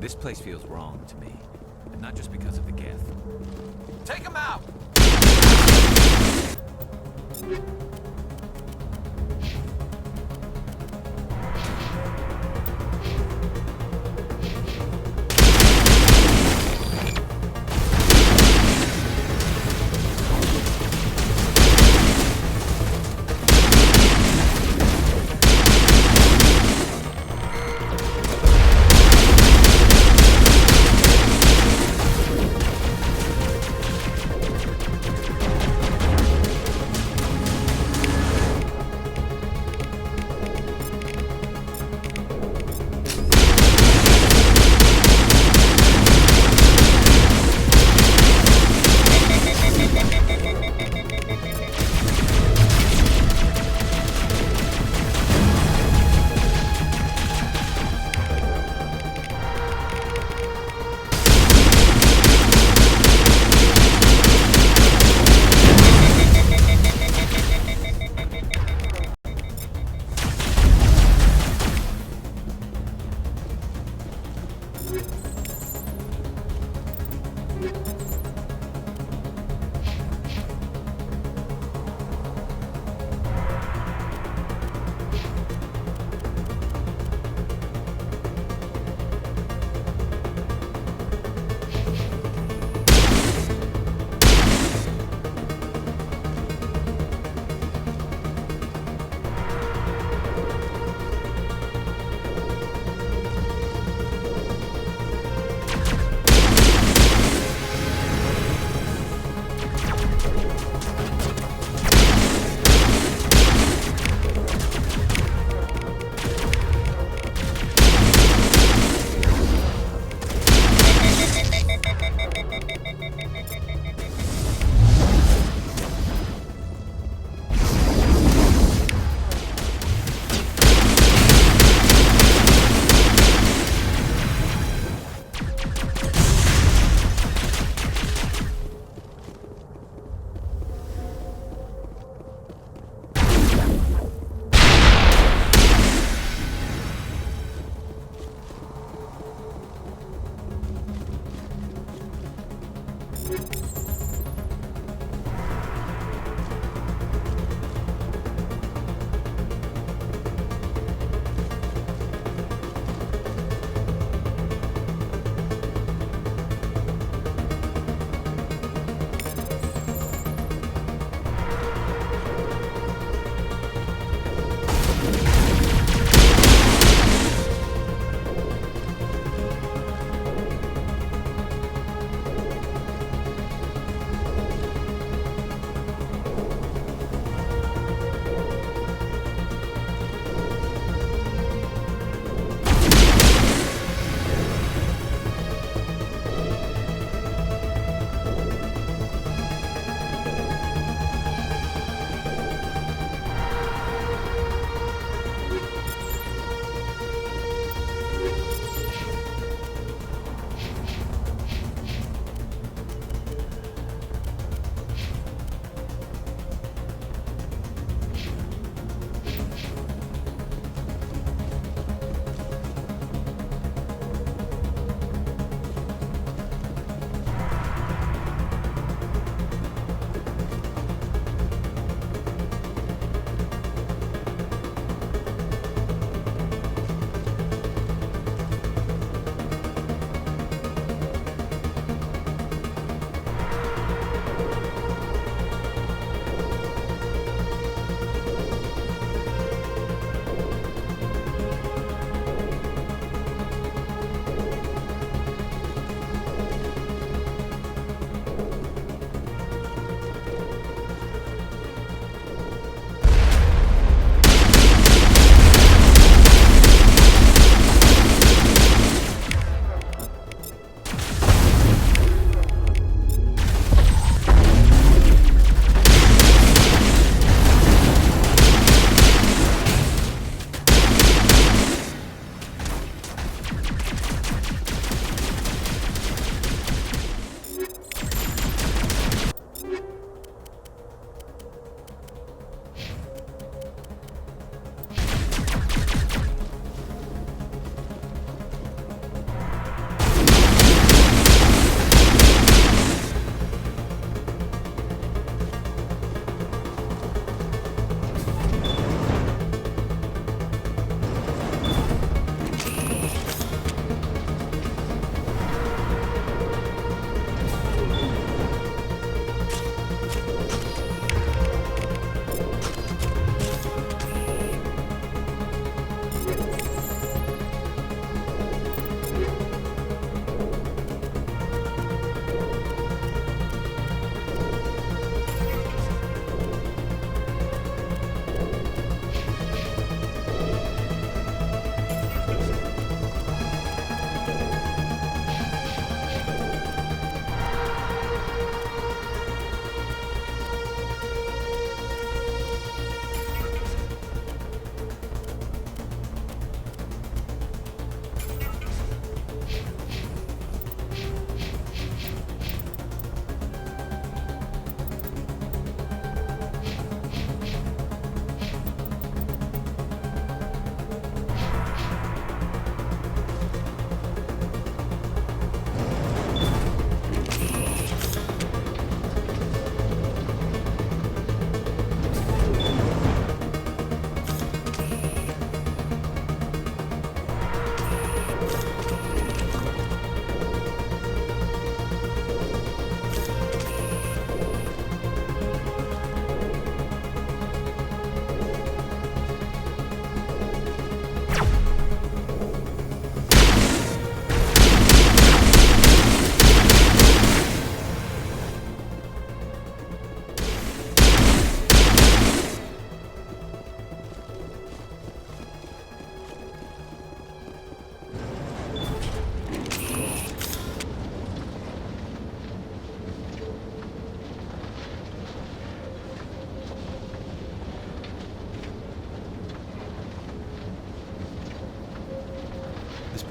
This place feels wrong to me. And not just because of the gift. Take him out!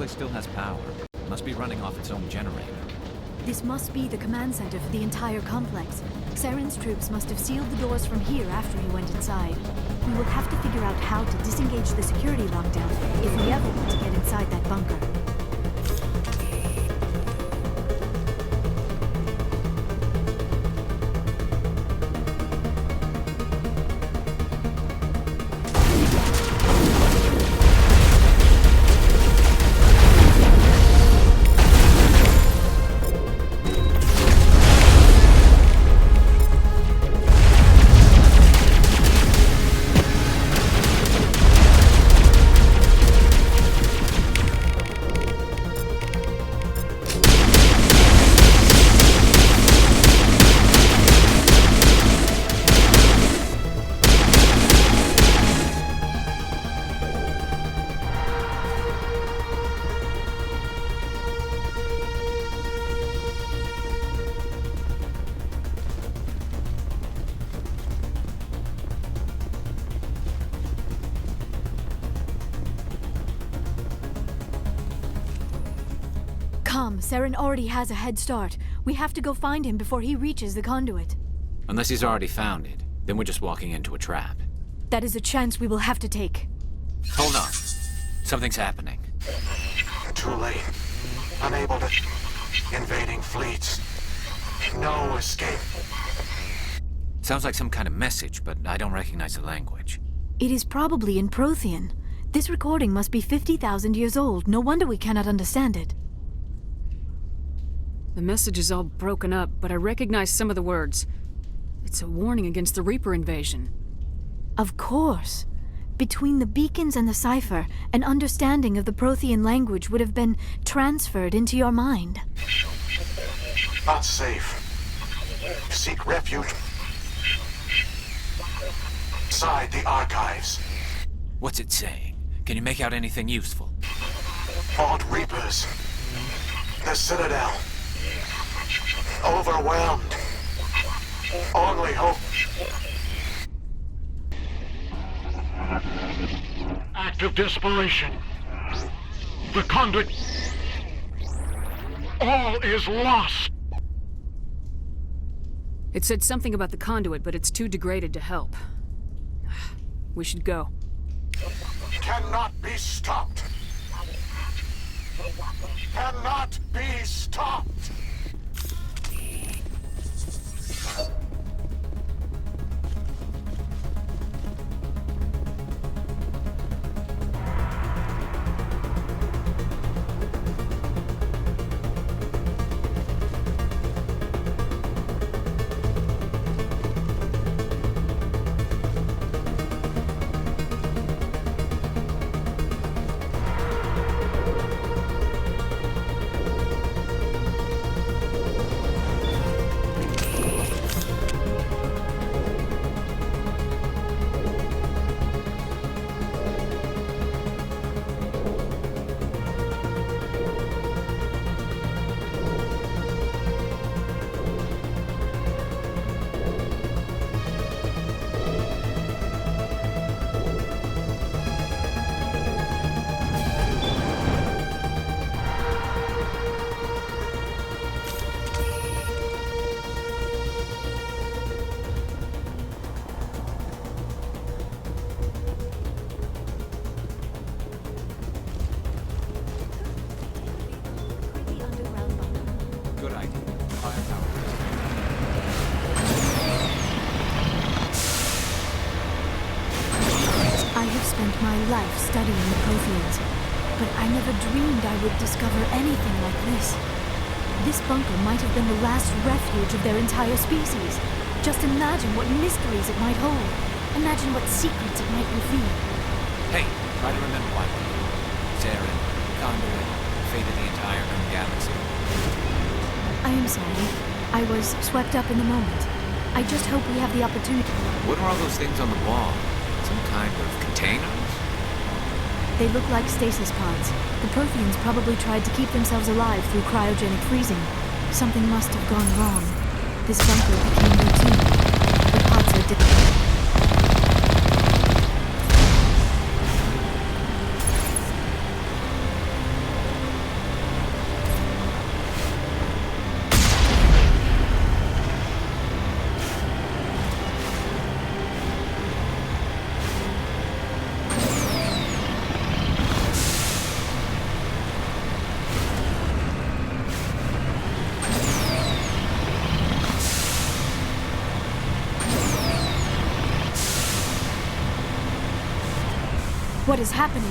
place still has power. Must be running off its own generator. This must be the command center for the entire complex. Saren's troops must have sealed the doors from here after he went inside. We will have to figure out how to disengage the security lockdown if we ever want to get inside that bunker. Come, Saren already has a head start. We have to go find him before he reaches the conduit. Unless he's already found it, then we're just walking into a trap. That is a chance we will have to take. Hold on. Something's happening. Too late. Unable to... Invading fleets. No escape. Sounds like some kind of message, but I don't recognize the language. It is probably in Prothean. This recording must be 50,000 years old. No wonder we cannot understand it. The message is all broken up, but I recognize some of the words. It's a warning against the Reaper invasion. Of course. Between the beacons and the cipher, an understanding of the Prothean language would have been transferred into your mind. Not safe. Seek refuge. Inside the archives. What's it saying? Can you make out anything useful? Fought Reapers. The Citadel. Overwhelmed. Only hope. Act of desperation. The conduit. All is lost. It said something about the conduit, but it's too degraded to help. We should go. Cannot be stopped. Cannot be stopped. Good idea. Firepower. I have spent my life studying the Protheans, but I never dreamed I would discover anything like this. This bunker might have been the last refuge of their entire species. Just imagine what mysteries it might hold. Imagine what secrets it might reveal. Hey, try to remember why we're here. Saren, Conduit, the fate of the entire known galaxy. I am sorry. I was swept up in the moment. I just hope we have the opportunity. What are all those things on the wall? Some kind of containers? They look like stasis pods. The Protheans probably tried to keep themselves alive through cryogenic freezing. Something must have gone wrong. This bunker became routine. The pods are different. what is happening.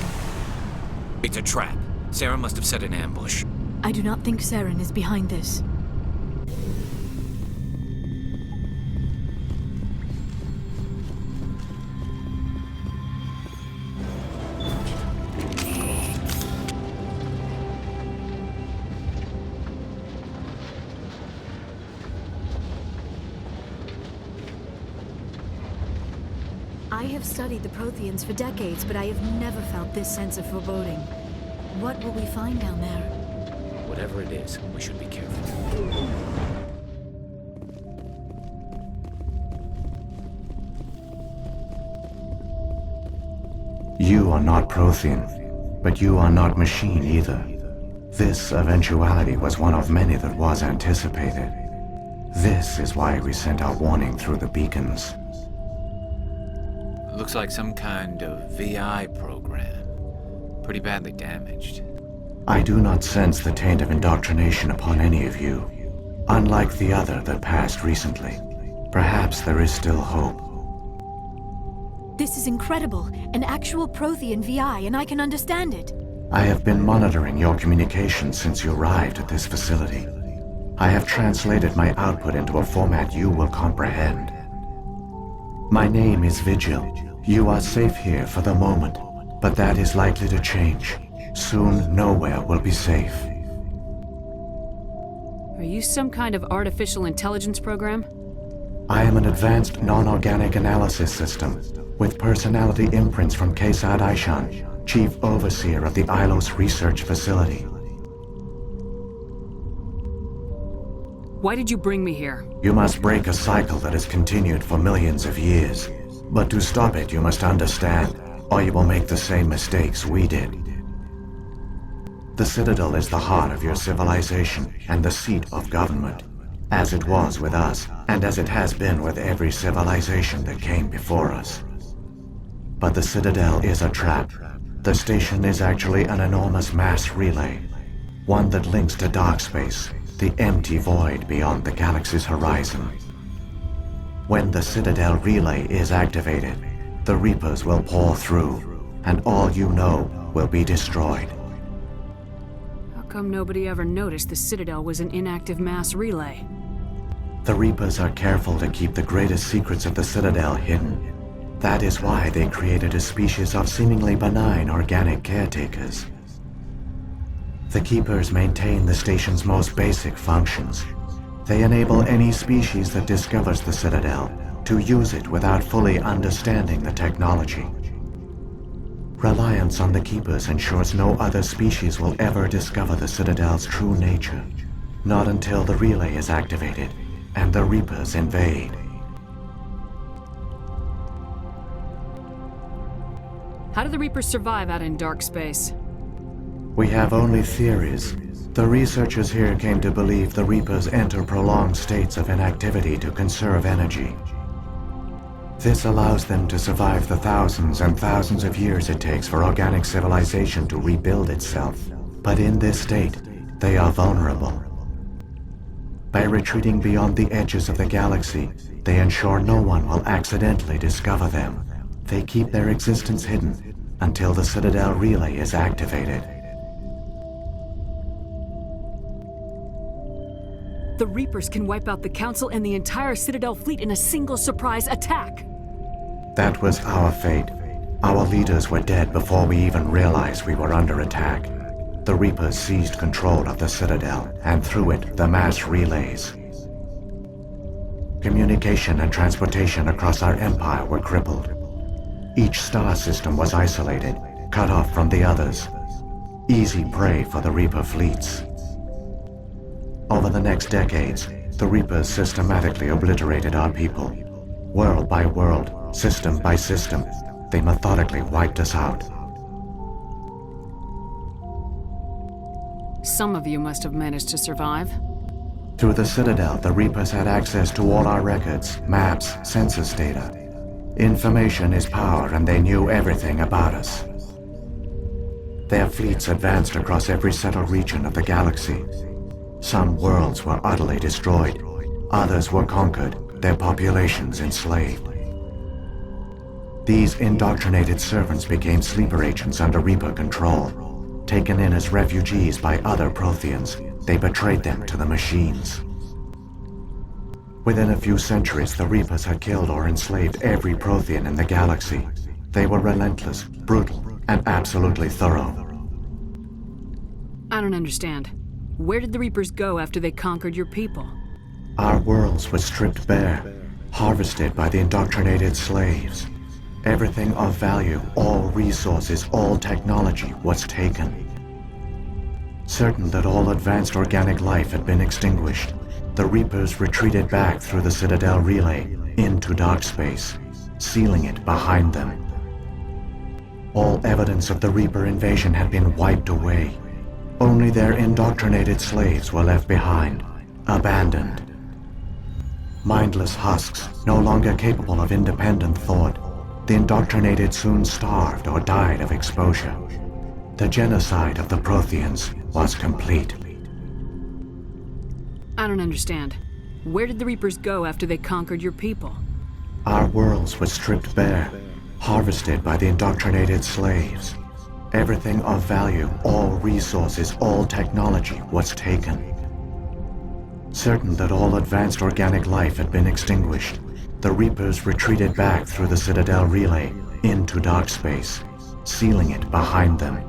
It's a trap. Saren must have set an ambush. I do not think Saren is behind this. I have studied the Protheans for decades, but I have never felt this sense of foreboding. What will we find down there? Whatever it is, we should be careful. You are not Prothean, but you are not machine either. This eventuality was one of many that was anticipated. This is why we sent our warning through the beacons. Looks like some kind of VI program. Pretty badly damaged. I do not sense the taint of indoctrination upon any of you, unlike the other that passed recently. Perhaps there is still hope. This is incredible. An actual Prothean VI, and I can understand it. I have been monitoring your communications since you arrived at this facility. I have translated my output into a format you will comprehend. My name is Vigil. You are safe here for the moment, but that is likely to change. Soon, nowhere will be safe. Are you some kind of artificial intelligence program? I am an advanced non-organic analysis system, with personality imprints from Kesad Aishan, Chief Overseer of the Ilos Research Facility. Why did you bring me here? You must break a cycle that has continued for millions of years. But to stop it, you must understand, or you will make the same mistakes we did. The Citadel is the heart of your civilization and the seat of government, as it was with us, and as it has been with every civilization that came before us. But the Citadel is a trap. The station is actually an enormous mass relay, one that links to dark space, the empty void beyond the galaxy's horizon. When the Citadel relay is activated, the Reapers will pour through, and all you know will be destroyed. How come nobody ever noticed the Citadel was an inactive mass relay? The Reapers are careful to keep the greatest secrets of the Citadel hidden. That is why they created a species of seemingly benign organic caretakers. The Keepers maintain the station's most basic functions. They enable any species that discovers the Citadel to use it without fully understanding the technology. Reliance on the Keepers ensures no other species will ever discover the Citadel's true nature. Not until the relay is activated and the Reapers invade. How do the Reapers survive out in dark space? We have only theories. The researchers here came to believe the Reapers enter prolonged states of inactivity to conserve energy. This allows them to survive the thousands and thousands of years it takes for organic civilization to rebuild itself. But in this state, they are vulnerable. By retreating beyond the edges of the galaxy, they ensure no one will accidentally discover them. They keep their existence hidden until the Citadel relay is activated. The Reapers can wipe out the Council and the entire Citadel fleet in a single surprise attack. That was our fate. Our leaders were dead before we even realized we were under attack. The Reapers seized control of the Citadel, and through it, the mass relays. Communication and transportation across our empire were crippled. Each star system was isolated, cut off from the others. Easy prey for the Reaper fleets. Over the next decades, the Reapers systematically obliterated our people. World by world, system by system, they methodically wiped us out. Some of you must have managed to survive. Through the Citadel, the Reapers had access to all our records, maps, census data. Information is power, and they knew everything about us. Their fleets advanced across every settled region of the galaxy. Some worlds were utterly destroyed. Others were conquered, their populations enslaved. These indoctrinated servants became sleeper agents under Reaper control. Taken in as refugees by other Protheans, they betrayed them to the machines. Within a few centuries, the Reapers had killed or enslaved every Prothean in the galaxy. They were relentless, brutal, and absolutely thorough. I don't understand. Where did the Reapers go after they conquered your people? Our worlds were stripped bare, harvested by the indoctrinated slaves. Everything of value, all resources, all technology was taken. Certain that all advanced organic life had been extinguished, the Reapers retreated back through the Citadel relay into dark space, sealing it behind them. All evidence of the Reaper invasion had been wiped away. Only their indoctrinated slaves were left behind, abandoned. Mindless husks, no longer capable of independent thought, the indoctrinated soon starved or died of exposure. The genocide of the Protheans was complete. I don't understand. Where did the Reapers go after they conquered your people? Our worlds were stripped bare, harvested by the indoctrinated slaves. Everything of value, all resources, all technology was taken. Certain that all advanced organic life had been extinguished, the Reapers retreated back through the Citadel relay into dark space, sealing it behind them.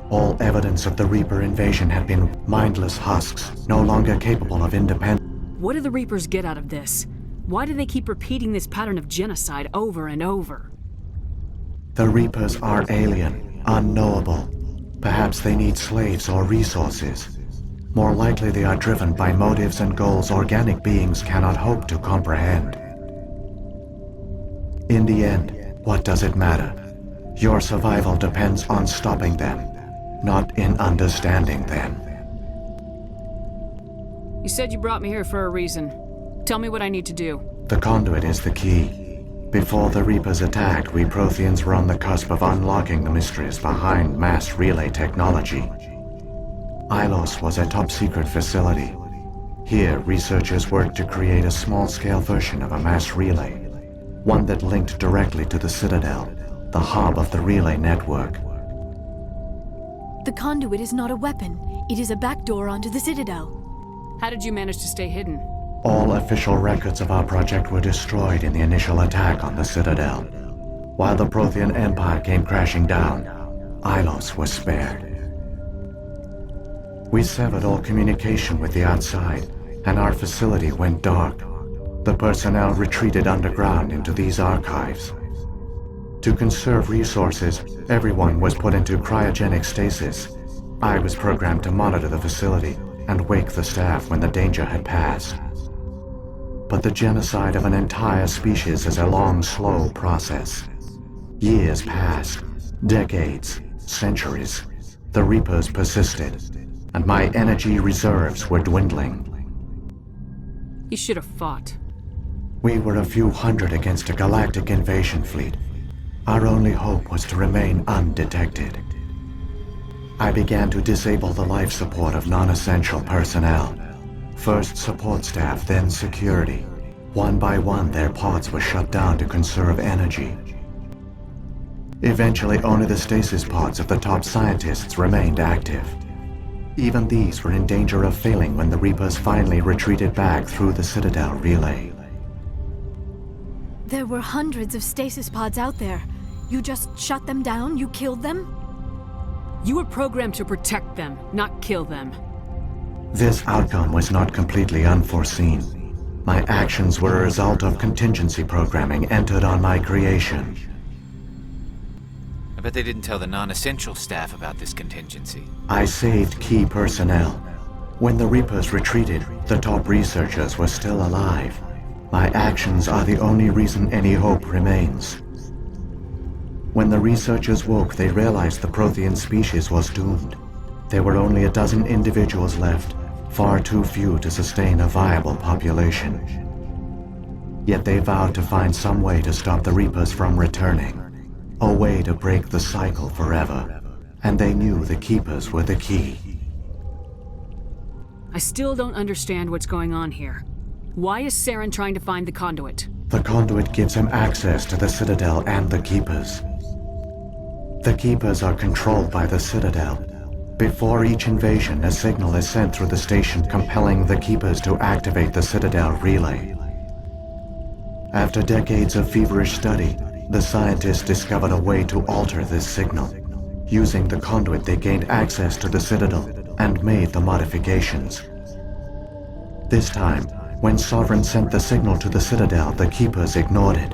All evidence of the Reaper invasion had been mindless husks, no longer capable of independent. What do the Reapers get out of this? Why do they keep repeating this pattern of genocide over and over? The Reapers are alien, unknowable. Perhaps they need slaves or resources. More likely they are driven by motives and goals organic beings cannot hope to comprehend. In the end, what does it matter? Your survival depends on stopping them, not in understanding them. You said you brought me here for a reason. Tell me what I need to do. The conduit is the key. Before the Reapers attacked, we Protheans were on the cusp of unlocking the mysteries behind mass relay technology. Ilos was a top-secret facility. Here, researchers worked to create a small-scale version of a mass relay, one that linked directly to the Citadel, the hub of the relay network. The conduit is not a weapon. It is a backdoor onto the Citadel. How did you manage to stay hidden? All official records of our project were destroyed in the initial attack on the Citadel. While the Prothean Empire came crashing down, Ilos was spared. We severed all communication with the outside, and our facility went dark. The personnel retreated underground into these archives. To conserve resources, everyone was put into cryogenic stasis. I was programmed to monitor the facility and wake the staff when the danger had passed. But the genocide of an entire species is a long, slow process. Years passed, decades, centuries. The Reapers persisted, and my energy reserves were dwindling. You should have fought. We were a few hundred against a galactic invasion fleet. Our only hope was to remain undetected. I began to disable the life support of non-essential personnel. First support staff, then security. One by one, their pods were shut down to conserve energy. Eventually, only the stasis pods of the top scientists remained active. Even these were in danger of failing when the Reapers finally retreated back through the Citadel relay. There were hundreds of stasis pods out there. You just shut them down? You killed them? You were programmed to protect them, not kill them. This outcome was not completely unforeseen. My actions were a result of contingency programming entered on my creation. I bet they didn't tell the non-essential staff about this contingency. I saved key personnel. When the Reapers retreated, the top researchers were still alive. My actions are the only reason any hope remains. When the researchers woke, they realized the Prothean species was doomed. There were only a dozen individuals left, far too few to sustain a viable population. Yet they vowed to find some way to stop the Reapers from returning. A way to break the cycle forever. And they knew the Keepers were the key. I still don't understand what's going on here. Why is Saren trying to find the conduit? The conduit gives him access to the Citadel and the Keepers. The Keepers are controlled by the Citadel. Before each invasion, a signal is sent through the station compelling the Keepers to activate the Citadel relay. After decades of feverish study, the scientists discovered a way to alter this signal. Using the conduit, they gained access to the Citadel and made the modifications. This time, when Sovereign sent the signal to the Citadel, the Keepers ignored it.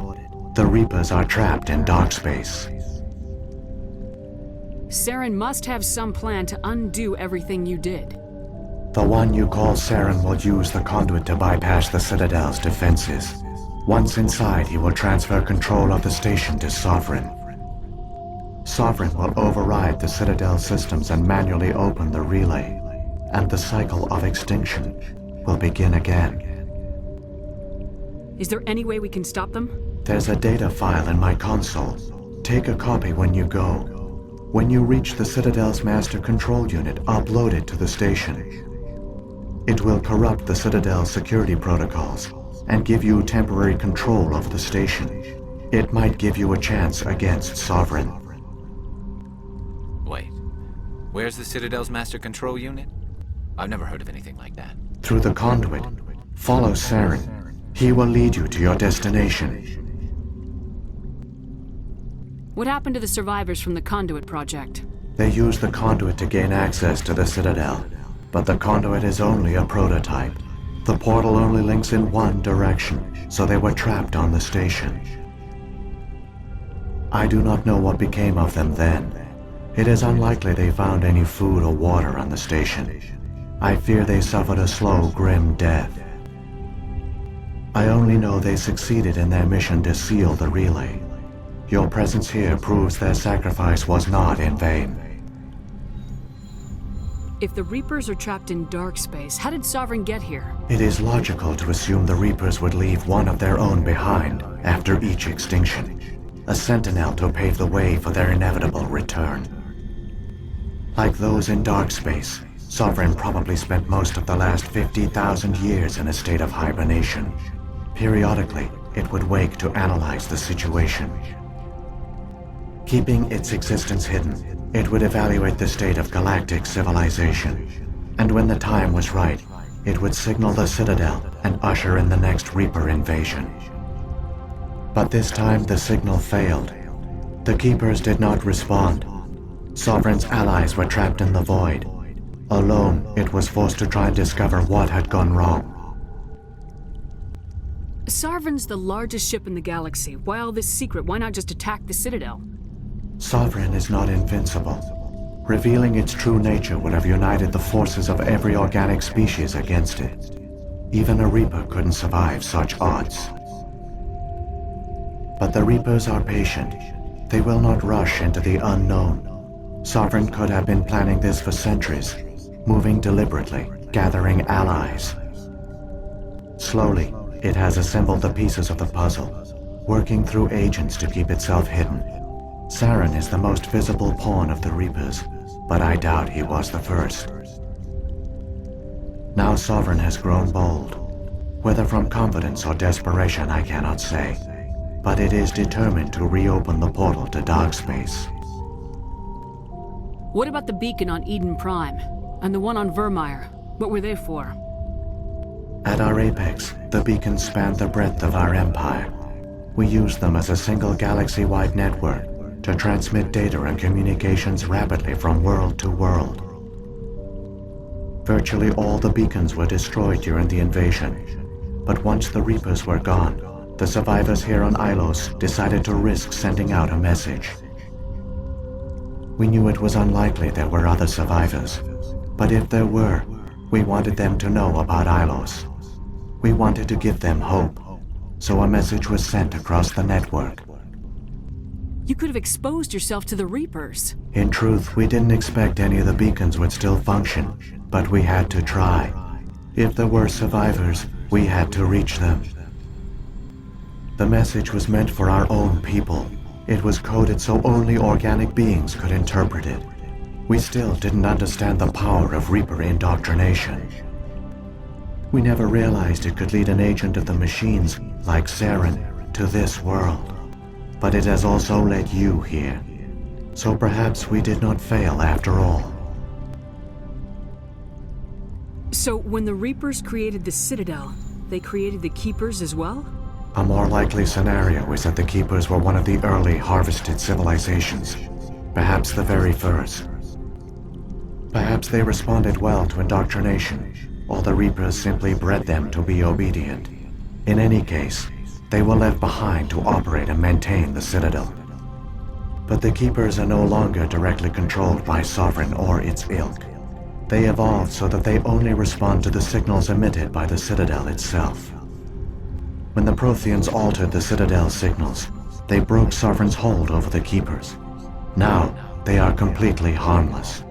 The Reapers are trapped in dark space. Saren must have some plan to undo everything you did. The one you call Saren will use the conduit to bypass the Citadel's defenses. Once inside, he will transfer control of the station to Sovereign. Sovereign will override the Citadel systems and manually open the relay, and the cycle of extinction will begin again. Is there any way we can stop them? There's a data file in my console. Take a copy when you go. When you reach the Citadel's master control unit, upload it to the station. It will corrupt the Citadel's security protocols and give you temporary control of the station. It might give you a chance against Sovereign. Wait, where's the Citadel's master control unit? I've never heard of anything like that. Through the conduit, follow Saren. He will lead you to your destination. What happened to the survivors from the Conduit project? They use the conduit to gain access to the Citadel, but the conduit is only a prototype. The portal only links in one direction, so they were trapped on the station. I do not know what became of them then. It is unlikely they found any food or water on the station. I fear they suffered a slow, grim death. I only know they succeeded in their mission to seal the relay. Your presence here proves their sacrifice was not in vain. If the Reapers are trapped in dark space, how did Sovereign get here? It is logical to assume the Reapers would leave one of their own behind after each extinction. A sentinel to pave the way for their inevitable return. Like those in dark space, Sovereign probably spent most of the last 50,000 years in a state of hibernation. Periodically, it would wake to analyze the situation. Keeping its existence hidden, it would evaluate the state of galactic civilization. And when the time was right, it would signal the Citadel and usher in the next Reaper invasion. But this time the signal failed. The Keepers did not respond. Sovereign's allies were trapped in the void. Alone, it was forced to try and discover what had gone wrong. Sovereign's the largest ship in the galaxy. Why all this secret? Why not just attack the Citadel? Sovereign is not invincible. Revealing its true nature would have united the forces of every organic species against it. Even a Reaper couldn't survive such odds. But the Reapers are patient. They will not rush into the unknown. Sovereign could have been planning this for centuries, moving deliberately, gathering allies. Slowly, it has assembled the pieces of the puzzle, working through agents to keep itself hidden. Saren is the most visible pawn of the Reapers, but I doubt he was the first. Now Sovereign has grown bold. Whether from confidence or desperation, I cannot say. But it is determined to reopen the portal to dark space. What about the beacon on Eden Prime? And the one on Vermeer? What were they for? At our apex, the beacons spanned the breadth of our empire. We used them as a single galaxy-wide network to transmit data and communications rapidly from world to world. Virtually all the beacons were destroyed during the invasion, but once the Reapers were gone, the survivors here on Ilos decided to risk sending out a message. We knew it was unlikely there were other survivors, but if there were, we wanted them to know about Ilos. We wanted to give them hope, so a message was sent across the network. You could have exposed yourself to the Reapers. In truth, we didn't expect any of the beacons would still function, but we had to try. If there were survivors, we had to reach them. The message was meant for our own people. It was coded so only organic beings could interpret it. We still didn't understand the power of Reaper indoctrination. We never realized it could lead an agent of the machines, like Saren, to this world. But it has also led you here. So perhaps we did not fail after all. So, when the Reapers created the Citadel, they created the Keepers as well? A more likely scenario is that the Keepers were one of the early harvested civilizations. Perhaps the very first. Perhaps they responded well to indoctrination, or the Reapers simply bred them to be obedient. In any case, they were left behind to operate and maintain the Citadel. But the Keepers are no longer directly controlled by Sovereign or its ilk. They evolved so that they only respond to the signals emitted by the Citadel itself. When the Protheans altered the Citadel's signals, they broke Sovereign's hold over the Keepers. Now, they are completely harmless.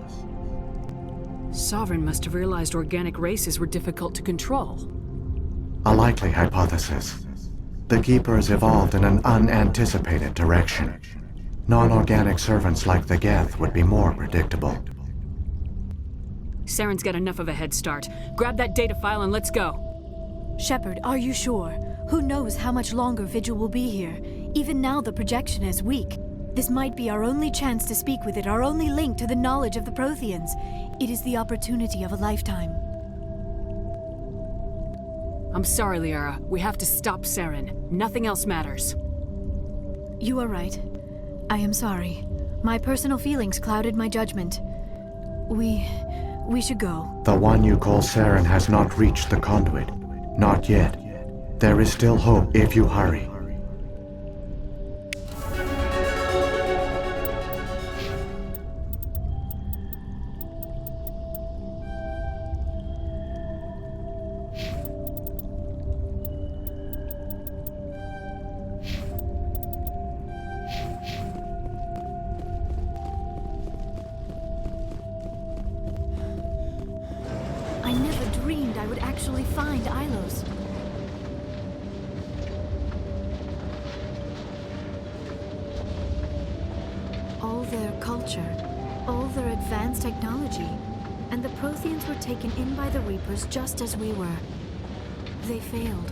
Sovereign must have realized organic races were difficult to control. A likely hypothesis. The Keepers evolved in an unanticipated direction. Non-organic servants like the Geth would be more predictable. Saren's got enough of a head start. Grab that data file and let's go. Shepard, are you sure? Who knows how much longer Vigil will be here? Even now the projection is weak. This might be our only chance to speak with it, our only link to the knowledge of the Protheans. It is the opportunity of a lifetime. I'm sorry, Liara. We have to stop Saren. Nothing else matters. You are right. I am sorry. My personal feelings clouded my judgment. We should go. The one you call Saren has not reached the conduit. Not yet. There is still hope if you hurry. I never dreamed I would actually find Ilos. All their culture, all their advanced technology, and the Protheans were taken in by the Reapers just as we were. They failed.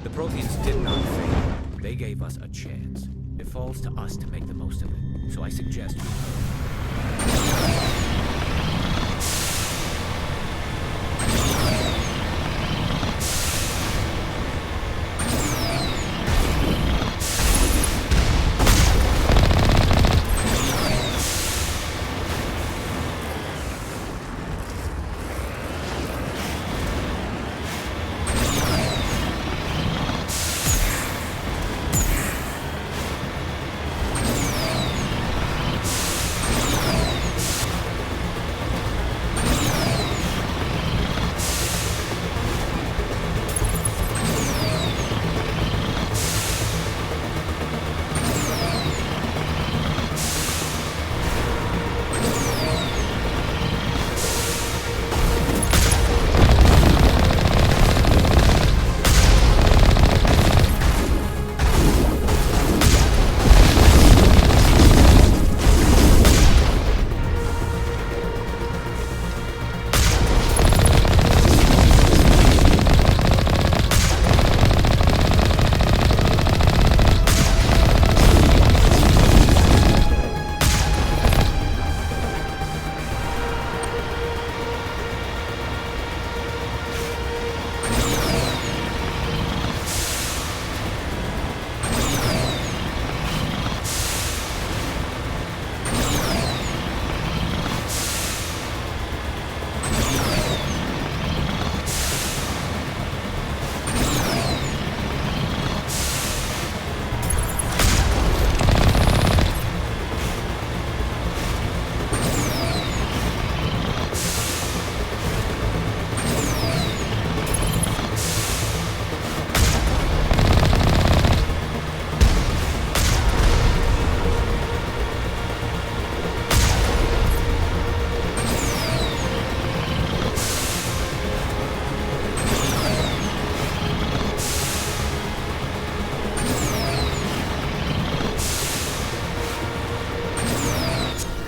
The Protheans did not fail. They gave us a chance. It falls to us to make the most of it. So I suggest we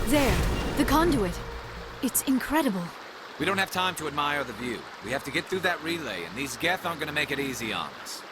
There, the conduit. It's incredible. We don't have time to admire the view. We have to get through that relay, and these Geth aren't gonna make it easy on us.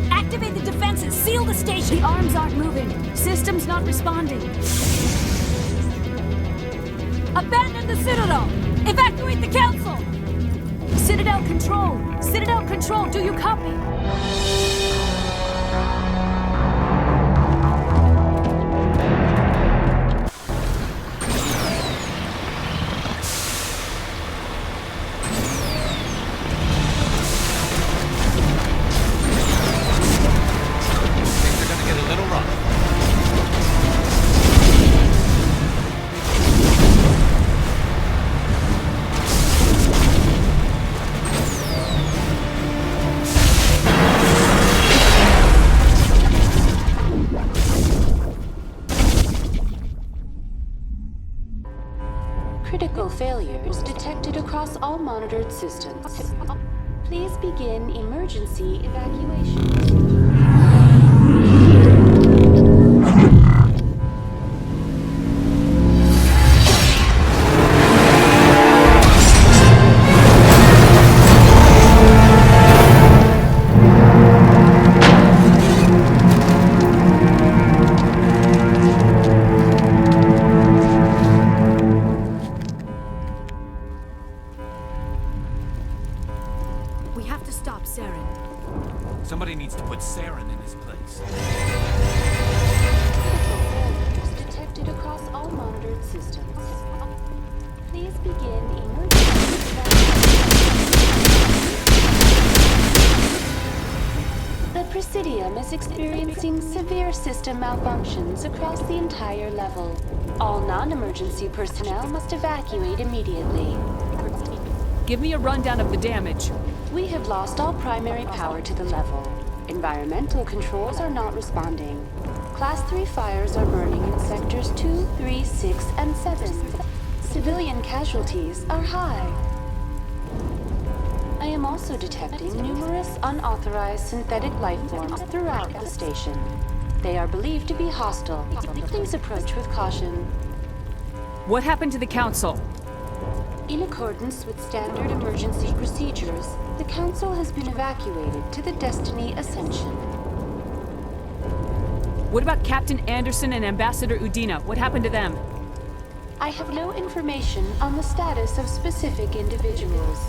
Activate the defenses! Seal the station! The arms aren't moving. Systems not responding. Abandon the Citadel! Evacuate the Council! Citadel Control! Citadel Control, do you copy? Things are gonna get a little rough. Critical failures detected across all monitored systems. Please begin emergency evacuation. We have to stop Saren. Somebody needs to put Saren in his place. Critical failures detected across all monitored systems. Please begin emergency evacuation. The Presidium is experiencing severe system malfunctions across the entire level. All non-emergency personnel must evacuate immediately. Give me a rundown of the damage. We have lost all primary power to the level. Environmental controls are not responding. Class 3 fires are burning in sectors 2, 3, 6, and 7. Civilian casualties are high. I am also detecting numerous unauthorized synthetic life forms throughout the station. They are believed to be hostile. Please approach with caution. What happened to the Council? In accordance with standard emergency procedures, the Council has been evacuated to the Destiny Ascension. What about Captain Anderson and Ambassador Udina? What happened to them? I have no information on the status of specific individuals.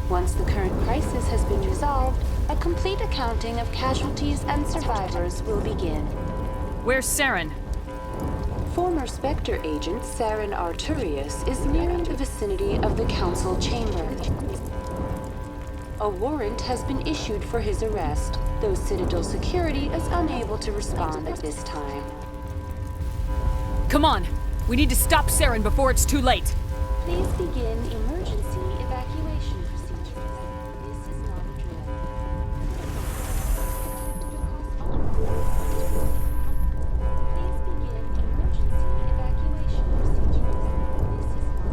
Once the current crisis has been resolved, a complete accounting of casualties and survivors will begin. Where's Saren? Former Spectre agent Saren Arturius is nearing the vicinity of the Council chamber. A warrant has been issued for his arrest, though Citadel security is unable to respond at this time. Come on! We need to stop Saren before it's too late! Please begin emergency evacuation procedures. This is not a drill. Please begin emergency evacuation procedures. This is not a drill.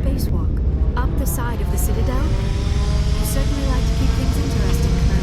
spacewalk, up the side of the Citadel? You certainly like to keep things interesting, Colonel.